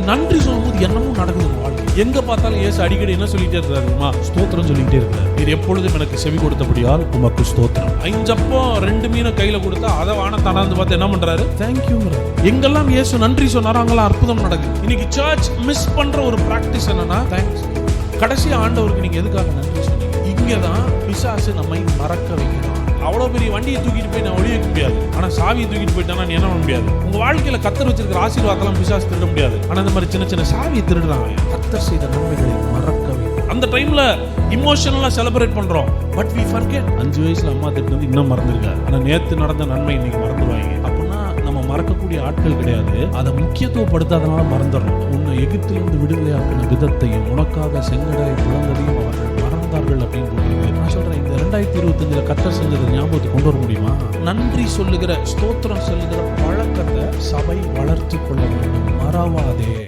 நன்றி சொல்லும்போது என்னமும் நடக்குது வாழ்க்கை. எங்க பார்த்தாலும் இயேசு அடிக்கடி என்ன சொல்லிட்டே இருக்காருமா? ஸ்தோத்திரம் சொல்லிட்டே இருக்காரு. நீர் எப்பொழுதும் எனக்கு செவி கொடுத்தபடியால் உமக்கு ஸ்தோத்திரம். 5 அப்பம் 2 மீனை கையில கொடுத்தா அதை வான தனாந்து பார்த்து என்ன பண்றாரு? தேங்க்யூங்கிறாரு. எங்கெல்லாம் இயேசு நன்றி சொன்னாரோ அங்கெல்லாம் அற்புதம் நடக்குது. இன்னைக்கு சர்ச் மிஸ் பண்ற ஒரு பிராக்டிஸ் என்னன்னா தேங்க்ஸ். கடைசி ஆண்டவருக்கு நீங்க எதுக்காக நன்றி சொன்னீங்க? இங்கதான் பிசாசு நம்மை மறக்க வைக்கிறான். அவ்வளவு பெரிய வண்டியை தூக்கிட்டு போய் நான் ஒளி வைக்க முடியாது, ஆனா சாவியை தூக்கிட்டு போயிட்டானா நீ என்ன பண்ண முடியாது? உங்க வாழ்க்கையில கர்த்தர் வச்சிருக்கிற ஆசீர்வாதம் பிசாசு திருட முடியாது. ஆனா இந்த மாதிரி சின்ன சின்ன சாவியை திருடுறாங்க. கர்த்தர் செய்த நன்மைகளை மறக்க வைக்கும். அந்த டைம்ல இமோஷனலா செலிப்ரேட் பண்றோம், பட் we forget. 5 வயசுல அம்மா திட்டினது இன்னும் மறந்துருக்காரு, ஆனா நேத்து நடந்த நன்மை இன்னைக்கு மறந்துடுவாங்க. அப்படின்னா நம்ம மறக்கக்கூடிய ஆட்கள் கிடையாது, அதை முக்கியத்துவப்படுத்தாதனால மறந்துடுறோம். உன்னை எகிப்திலிருந்து விடுதலையாக்கின விதத்தையும் உனக்காக செங்கடலை புலங்களையும் அவர்கள் மறந்தார்கள் அப்படின்னு போட்டு நான் சொல்றேன். இந்த 2025 கர்த்தர் செஞ்சதை ஞாபகத்தை கொண்டு வர முடியுமா? நன்றி சொல்லுகிற, ஸ்தோத்திரம் சொல்லுகிற பழக்கத்தை சபை வளர்த்து கொள்ள வேண்டும். மறவாதே.